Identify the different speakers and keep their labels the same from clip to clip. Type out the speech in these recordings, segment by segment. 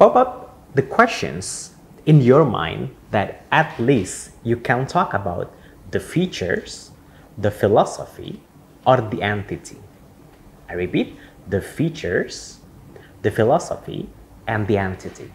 Speaker 1: pop up the questions in your mind that at least you can talk about the features, the philosophy, or the entity. I repeat, the features, the philosophy, and the entity.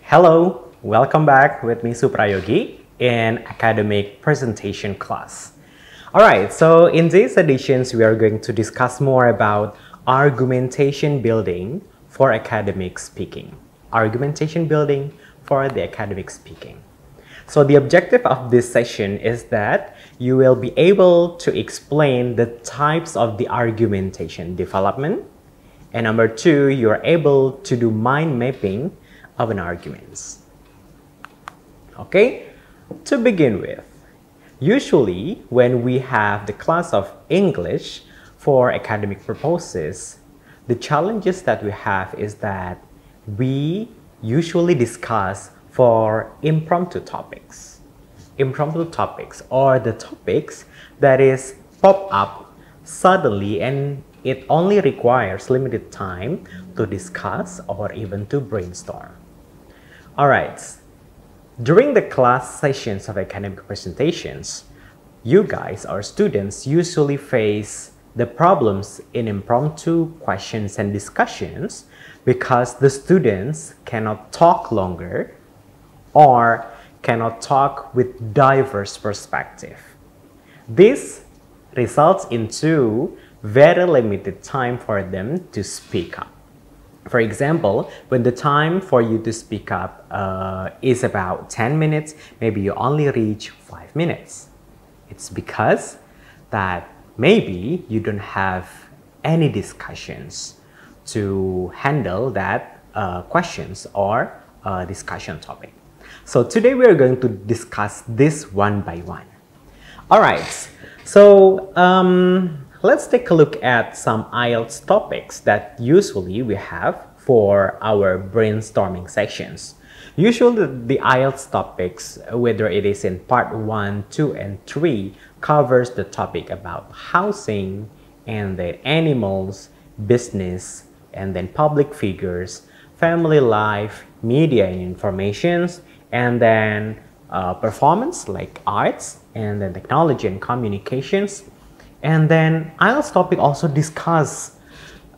Speaker 1: Hello, welcome back with me Suprayogi in academic presentation class. Alright, so in these editions we are going to discuss more about argumentation building for academic speaking. Argumentation building for the academic speaking. So the objective of this session is that you will be able to explain the types of the argumentation development, and number two, you are able to do mind mapping of an arguments. Okay, to begin with, usually when we have the class of English for academic purposes, the challenges that we have is that we usually discuss for impromptu topics or the topics that is pop up suddenly, and it only requires limited time to discuss or even to brainstorm. Alright, during the class sessions of academic presentations, you guys, our students, usually face the problems in impromptu questions and discussions because the students cannot talk longer or cannot talk with diverse perspective. This results into very limited time for them to speak up. For example, when the time for you to speak up is about 10 minutes, maybe you only reach 5 minutes. It's because that maybe you don't have any discussions to handle that questions or discussion topic. So today we are going to discuss this one by one. Alright, so let's take a look at some IELTS topics that usually we have for our brainstorming sections. Usually the IELTS topics, whether it is in part 1, 2, and 3, covers the topic about housing and then animals, business, and then public figures, family life, media and informations, and then performance like arts, and then technology and communications. And then IELTS topic also discuss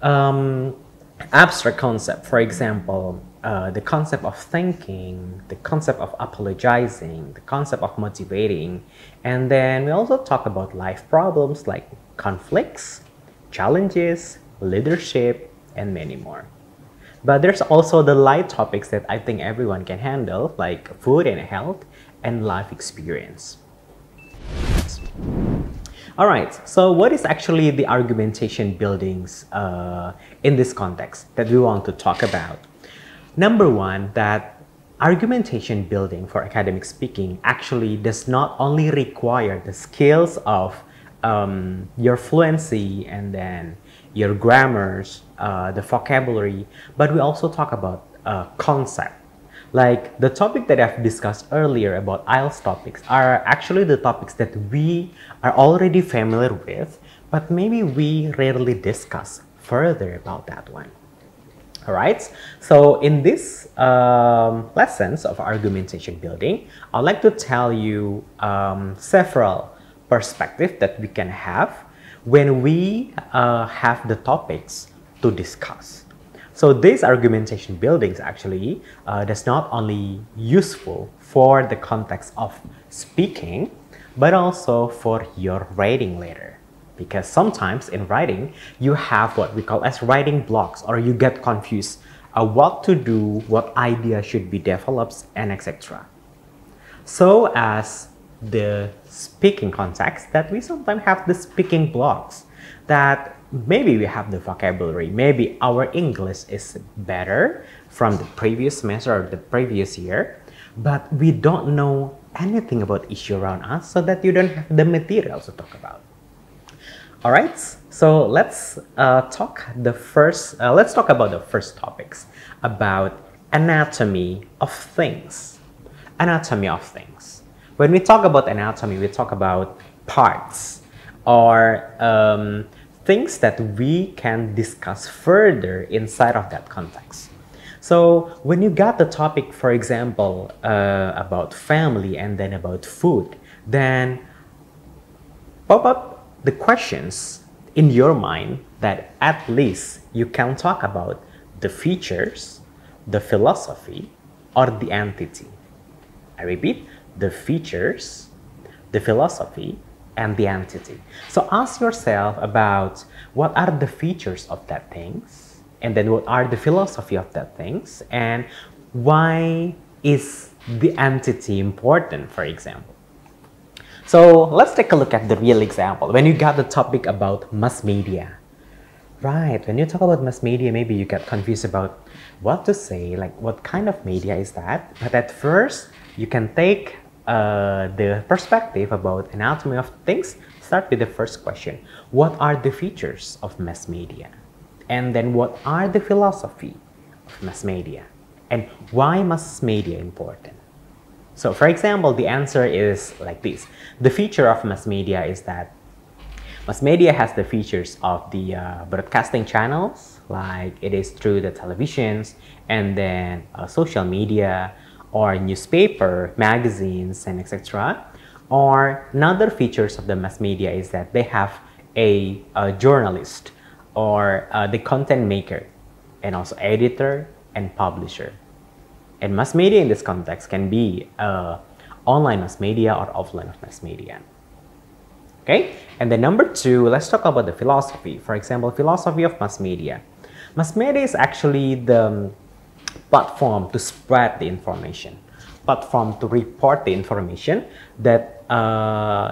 Speaker 1: abstract concept. For example, the concept of thinking, the concept of apologizing, the concept of motivating. And then we also talk about life problems like conflicts, challenges, leadership, and many more. But there's also the light topics that I think everyone can handle, like food and health and life experience. Alright, so what is actually the argumentation buildings in this context that we want to talk about? Number one, that argumentation building for academic speaking actually does not only require the skills of your fluency and then your grammars, the vocabulary, but we also talk about concept. Like the topic that I've discussed earlier about IELTS topics are actually the topics that we are already familiar with, but maybe we rarely discuss further about that one. Alright, so in this lessons of argumentation building, I'd like to tell you several perspectives that we can have when we have the topics to discuss. So this argumentation buildings actually does not only useful for the context of speaking, but also for your writing later. Because sometimes in writing, you have what we call as writing blocks, or you get confused what to do, what idea should be developed, and etc. So as the speaking context, that we sometimes have the speaking blocks that maybe we have the vocabulary, maybe our English is better from the previous semester or the previous year, but we don't know anything about issue around us, so that you don't have the material to talk about. All right, so let's talk about the first topics about anatomy of things. Anatomy of things. When we talk about anatomy, we talk about parts or things that we can discuss further inside of that context. So when you got the topic, for example, about family and then about food, then pop up the questions in your mind that at least you can talk about the features, the philosophy, or the entity. I repeat, the features, the philosophy, and the entity. So ask yourself about what are the features of that things, and then what are the philosophy of that things, and why is the entity important, for example. So let's take a look at the real example. When you got the topic about mass media, right? When you talk about mass media, maybe you get confused about what to say, like what kind of media is that? But at first, you can take the perspective about anatomy of things. Start with the first question. What are the features of mass media? And then what are the philosophy of mass media? And why mass media important? So for example, the answer is like this. The feature of mass media is that mass media has the features of the broadcasting channels, like it is through the televisions and then social media or newspaper, magazines, and etc. Or another features of the mass media is that they have a journalist or the content maker and also editor and publisher. And mass media in this context can be online mass media or offline mass media. Okay, and then number two, let's talk about the philosophy. For example, philosophy of mass media. Mass media is actually the platform to spread the information, platform to report the information that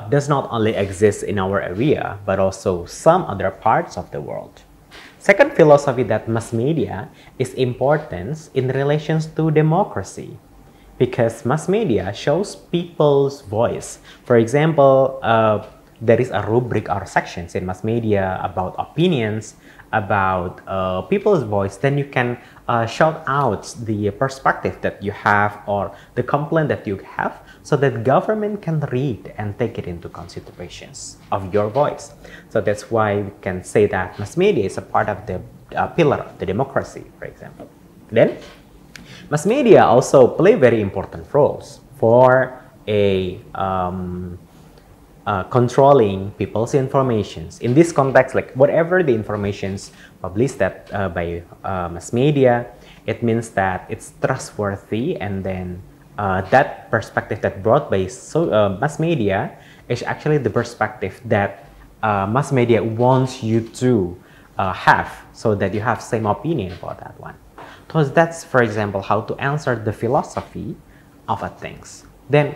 Speaker 1: does not only exist in our area, but also some other parts of the world. Second philosophy that mass media is important in relations to democracy, because mass media shows people's voice. For example, there is a rubric or sections in mass media about opinions, about people's voice. Then you can shout out the perspective that you have or the complaint that you have, so that government can read and take it into considerations of your voice. So that's why we can say that mass media is a part of the pillar of the democracy, for example. Then mass media also play very important roles for a controlling people's informations. In this context, like whatever the informations published that by mass media, it means that it's trustworthy, and then that perspective that brought by mass media is actually the perspective that mass media wants you to have, so that you have same opinion about that one. So that's, for example, how to answer the philosophy of a things. Then,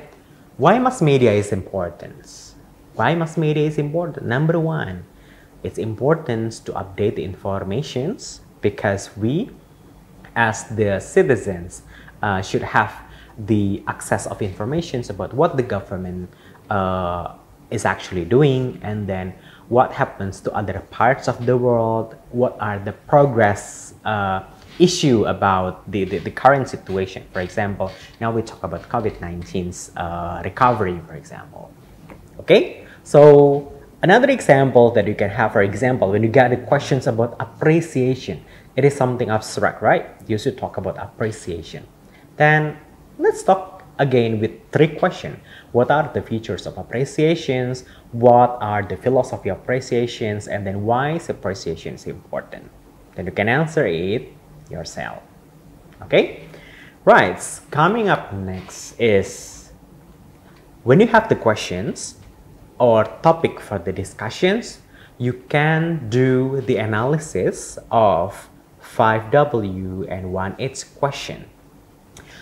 Speaker 1: why mass media is important? Why mass media is important? Number one, it's important to update the informations, because we, as the citizens, should have the access of information about what the government is actually doing, and then what happens to other parts of the world, what are the progress issue about the current situation. For example, now we talk about COVID-19's recovery, for example. Okay, so another example that you can have, for example, when you get the questions about appreciation, it is something abstract, right? You should talk about appreciation. Then let's talk again with three questions. What are the features of appreciations? What are the philosophy of appreciations? And then why is appreciation important? Then you can answer it yourself. Okay, right. Coming up next is when you have the questions or topic for the discussions, you can do the analysis of 5W and 1H question.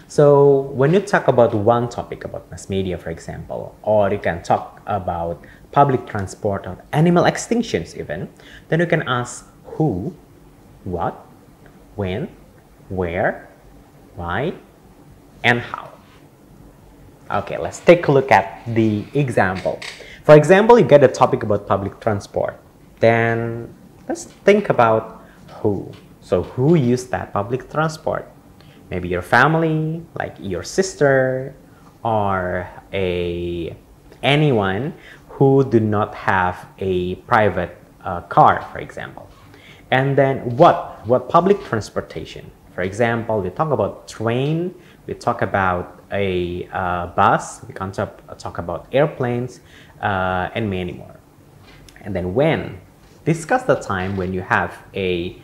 Speaker 1: So when you talk about one topic about mass media, for example, or you can talk about public transport or animal extinctions even, then you can ask who, what, when, where, why, and how. Okay, let's take a look at the example. For example, you get a topic about public transport. Then let's think about who. So who used that public transport? Maybe your family, like your sister, or anyone who do not have a private car, for example. And then what public transportation? For example, we talk about train, we talk about a bus, we can talk about airplanes, and many more. And then when? Discuss the time when you have a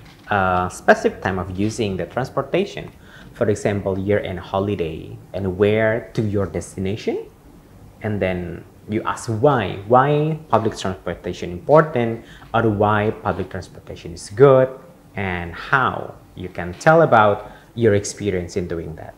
Speaker 1: specific time of using the transportation. For example, year-end holiday, and where to your destination. And then you ask why public transportation important, or why public transportation is good, and how you can tell about your experience in doing that.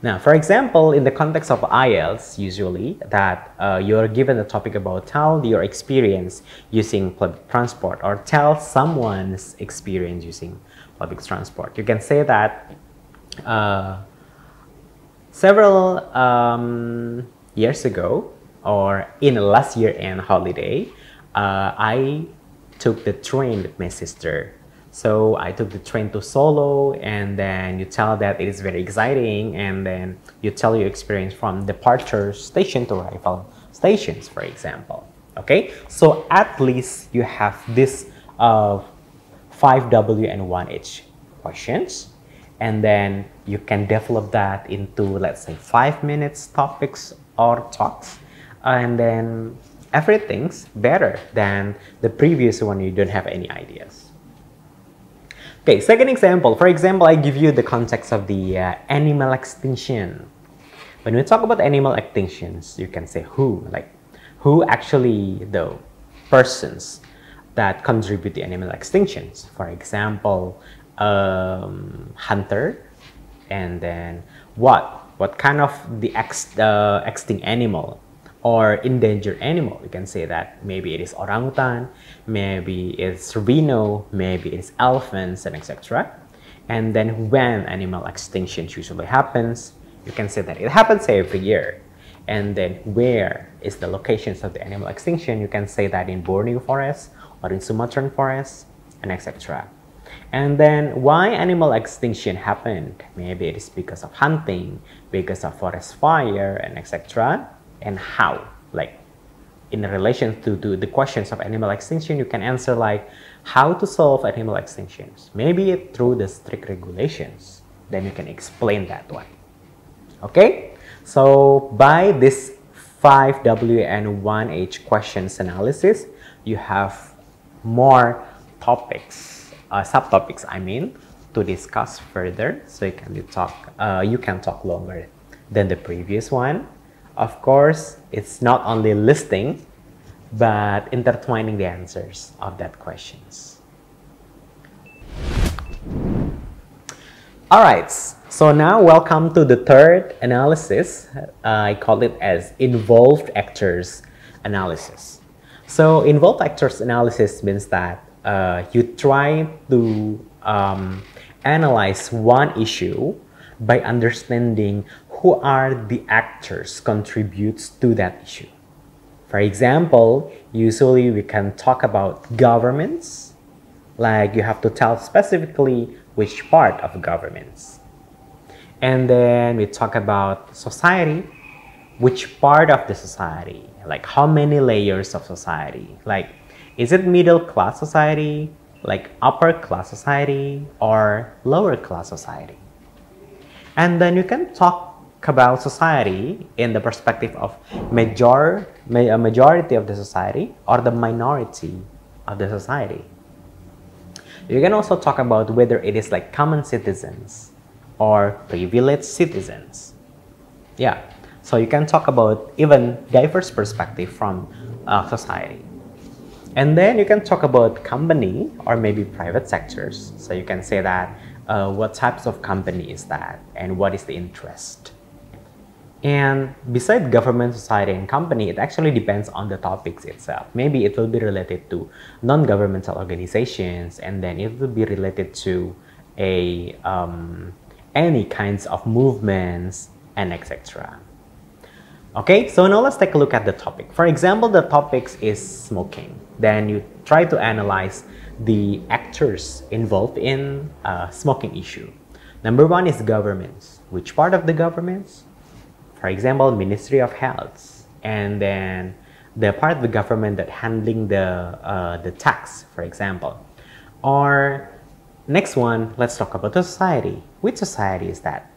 Speaker 1: Now, for example, in the context of IELTS, usually that you're given a topic about tell your experience using public transport, or tell someone's experience using public transport. You can say that several years ago, or in last year-end holiday, I took the train with my sister. So I took the train to Solo, and then you tell that it is very exciting, and then you tell your experience from departure station to arrival stations, for example. Okay, so at least you have this 5W and 1H questions, and then you can develop that into, let's say, 5 minutes topics or talks, and then everything's better than the previous one. You don't have any ideas. Okay, second example. For example, I give you the context of the animal extinction. When we talk about animal extinctions, you can say who, like who actually the persons that contribute to animal extinctions. For example, hunter, and then what kind of the extinct animal or endangered animal. You can say that maybe it is orangutan, maybe it's rhino, maybe it's elephants, and etc. And then when animal extinction usually happens, you can say that it happens every year. And then where is the locations of the animal extinction? You can say that in Borneo forest or in Sumatran forest, and etc. And then why animal extinction happened? Maybe it is because of hunting, because of forest fire, and etc. And how, like in relation to the questions of animal extinction, you can answer like how to solve animal extinctions, maybe through the strict regulations. Then you can explain that one. Okay, so by this 5W and 1H questions analysis, you have more topics, subtopics I mean, to discuss further, so you can talk longer than the previous one. Of course, it's not only listing, but intertwining the answers of that questions. All right, so now welcome to the third analysis. I call it as involved actors analysis. So involved actors analysis means that you try to analyze one issue by understanding who are the actors contributes to that issue. For example, usually we can talk about governments, like you have to tell specifically which part of governments. And then we talk about society, which part of the society, like how many layers of society, like is it middle class society, like upper class society, or lower class society. And then you can talk about society in the perspective of a majority of the society or the minority of the society. You can also talk about whether it is like common citizens or privileged citizens. Yeah, so you can talk about even diverse perspective from society. And then you can talk about company or maybe private sectors. So you can say that what types of company is that and what is the interest. And besides government, society, and company, it actually depends on the topics itself. Maybe it will be related to non-governmental organizations, and then it will be related to any kinds of movements, and etc. Okay, so now let's take a look at the topic. For example, the topic is smoking. Then you try to analyze the actors involved in smoking issue. Number one is governments. Which part of the governments? For example, Ministry of Health, and then the part of the government that handling the tax, for example. Or next one, let's talk about the society. Which society is that?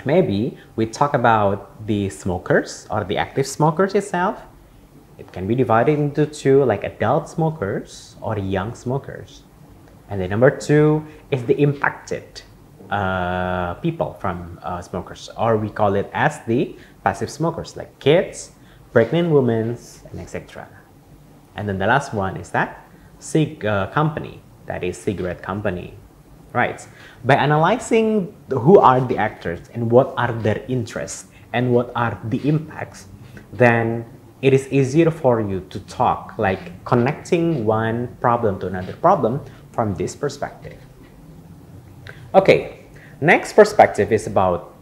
Speaker 1: Maybe we talk about the smokers or the active smokers itself. It can be divided into two, like adult smokers or young smokers. And then number two is the impacted people from smokers, or we call it as the passive smokers, like kids, pregnant women, and etc. And then the last one is that company, that is cigarette company. Right. By analyzing who are the actors and what are their interests and what are the impacts, then it is easier for you to talk, like connecting one problem to another problem from this perspective. Okay, next perspective is about,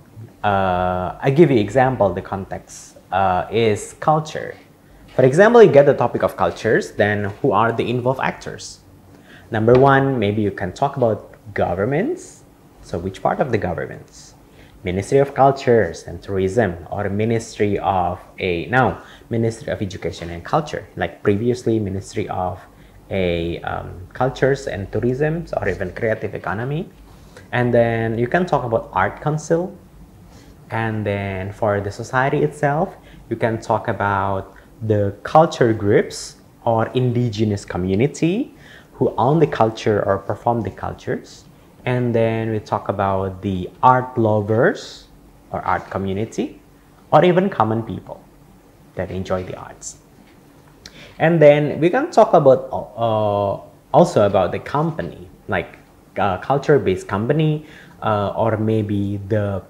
Speaker 1: I give you example, the context is culture. For example, you get the topic of cultures, then who are the involved actors? Number one, maybe you can talk about governments. So which part of the governments? Ministry of Cultures and Tourism, or Ministry of Ministry of Education and Culture, like previously Ministry of Cultures and Tourism, or even Creative Economy. And then you can talk about Art Council. And then for the society itself, you can talk about the culture groups or indigenous community who own the culture or perform the cultures. And then we talk about the art lovers or art community, or even common people that enjoy the arts. And then we can talk about also about the company, like culture-based company, or maybe the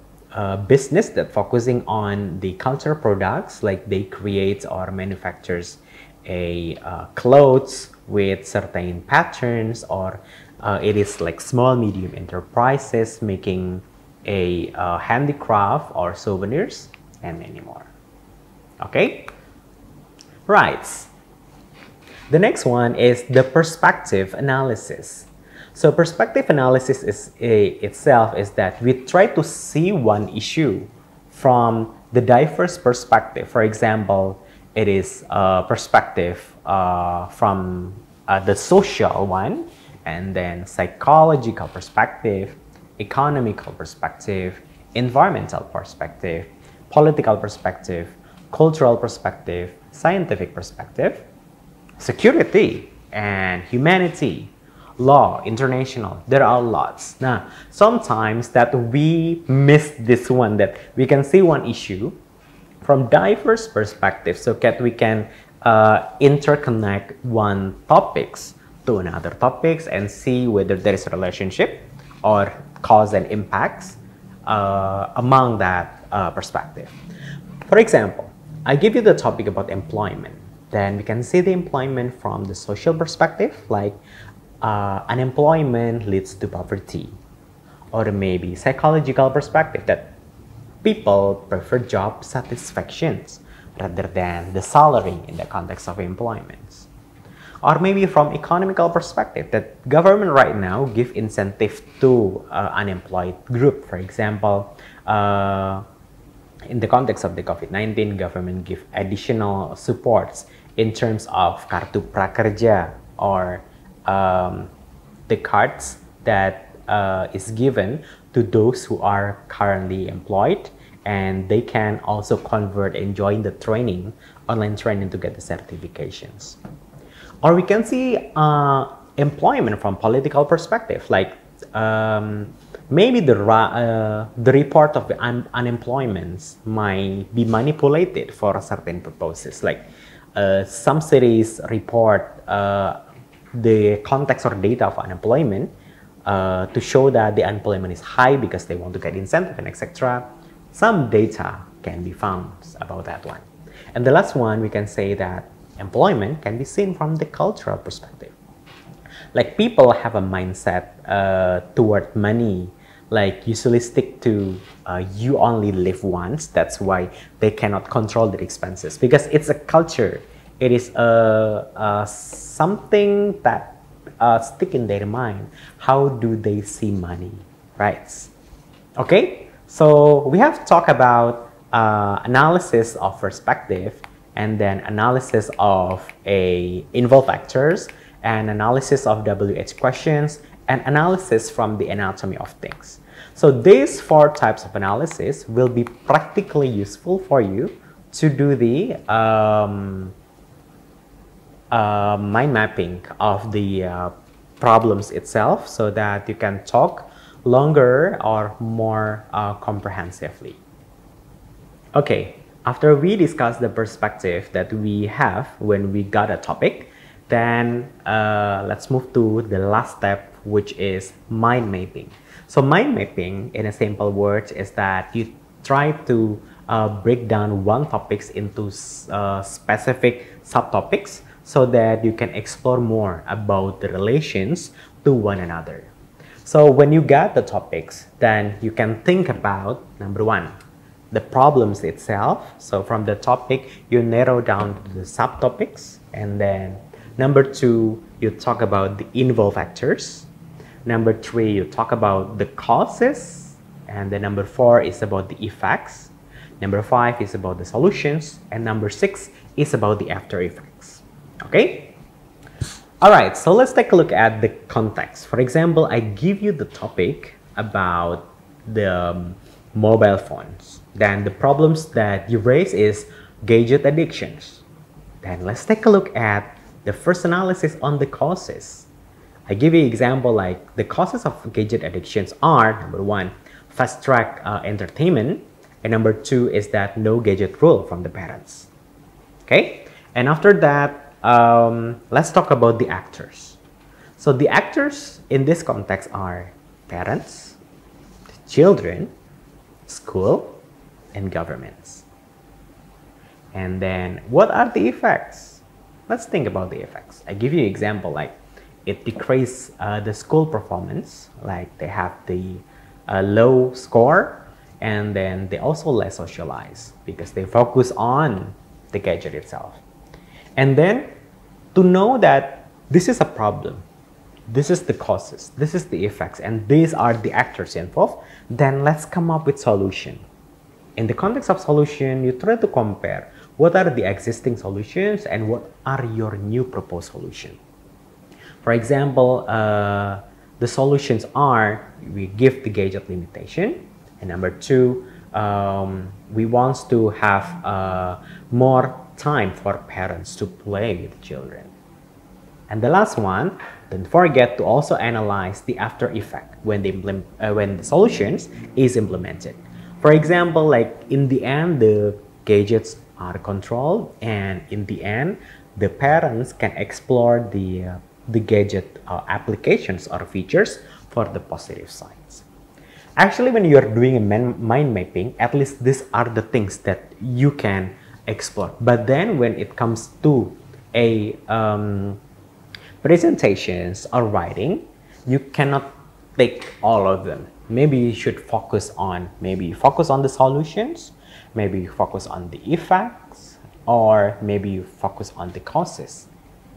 Speaker 1: business that focusing on the culture products, like they create or manufactures clothes with certain patterns, or it is like small medium enterprises making a handicraft or souvenirs, and many more. Okay, right. The next one is the perspective analysis. So perspective analysis itself is that we try to see one issue from the diverse perspective. For example, it is a perspective from the social one, and then psychological perspective, economical perspective, environmental perspective, political perspective, cultural perspective, scientific perspective, security, and humanity, law, international. There are lots. Now, sometimes that we miss this one, that we can see one issue from diverse perspectives, so that we can interconnect one topics to another topics and see whether there is a relationship or cause and impacts among that perspective. For example, I give you the topic about employment. Then we can see the employment from the social perspective, like unemployment leads to poverty, or maybe psychological perspective, that people prefer job satisfactions rather than the salary in the context of employment. Or maybe from economical perspective, that government right now give incentive to unemployed group. For example, in the context of the COVID-19, government give additional supports in terms of kartu prakerja, or the cards that is given to those who are currently employed, and they can also convert and join the training, online training, to get the certifications. Or we can see employment from political perspective, like maybe the report of the unemployment might be manipulated for certain purposes, like some cities report the context or data of unemployment to show that the unemployment is high because they want to get incentive and etc. Some data can be found about that one. And the last one, we can say that employment can be seen from the cultural perspective. Like people have a mindset toward money like usually stick to you only live once. That's why they cannot control their expenses, because it's a culture. It is something that stick in their mind. How do they see money, right? Okay, so we have talked about analysis of perspective, and then analysis of involved factors, and analysis of WH questions, and analysis from the anatomy of things. So these 4 types of analysis will be practically useful for you to do the mind mapping of the problems itself, so that you can talk longer or more comprehensively. Okay, after we discuss the perspective that we have when we got a topic, then let's move to the last step, which is mind mapping. So mind mapping, in a simple word, is that you try to break down one topic into specific subtopics, so that you can explore more about the relations to one another. So when you get the topics, then you can think about, number 1, the problems itself. So from the topic, you narrow down to the subtopics, and then number 2, you talk about the involved factors. Number 3, you talk about the causes, and then number 4 is about the effects. Number 5 is about the solutions, and number 6 is about the after effects. Okay? Alright, so let's take a look at the context. For example, I give you the topic about the mobile phones. Then the problems that you raise is gadget addictions. Then let's take a look at the first analysis on the causes. I give you an example like the causes of gadget addictions are, number 1, fast track entertainment, and number 2 is that no gadget rule from the parents. Okay, and after that, let's talk about the actors. So the actors in this context are parents, children, school, and governments. And then what are the effects? Let's think about the effects. I give you an example like it decreases the school performance, like they have the low score, and then they also less socialize because they focus on the gadget itself. And then to know that this is a problem, this is the causes, this is the effects, and these are the actors involved, then let's come up with solution. In the context of solution, you try to compare what are the existing solutions and what are your new proposed solutions. For example, the solutions are we give the gadget limitation, and number 2, we want to have more time for parents to play with children. And the last one, don't forget to also analyze the after effect when the solutions is implemented. For example, like in the end, the gadgets are controlled, and in the end, the parents can explore the gadget applications or features for the positive sides. Actually, when you are doing a mind mapping, at least these are the things that you can explore. But then when it comes to a presentations or writing, you cannot take all of them. Maybe you should focus on the solutions, maybe you focus on the effects, or maybe you focus on the causes.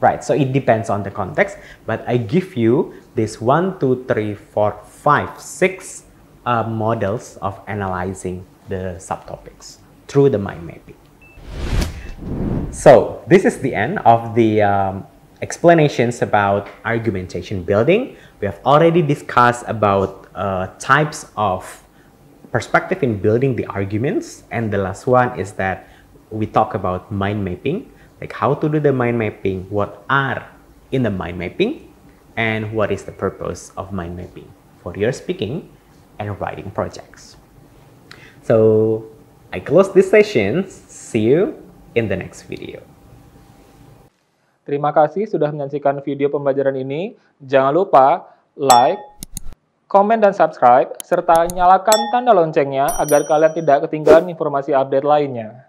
Speaker 1: Right, so it depends on the context, but I give you this 1, 2, 3, 4, 5, 6 models of analyzing the subtopics through the mind mapping. So this is the end of the explanations about argumentation building. We have already discussed about types of perspective in building the arguments, and the last one is that we talk about mind mapping, like how to do the mind mapping, what are in the mind mapping, and what is the purpose of mind mapping for your speaking and writing projects. So I close this session. See you in the next video.
Speaker 2: Terima kasih sudah menyaksikan video pembelajaran ini. Jangan lupa like, komen, dan subscribe, serta nyalakan tanda loncengnya agar kalian tidak ketinggalan informasi update lainnya.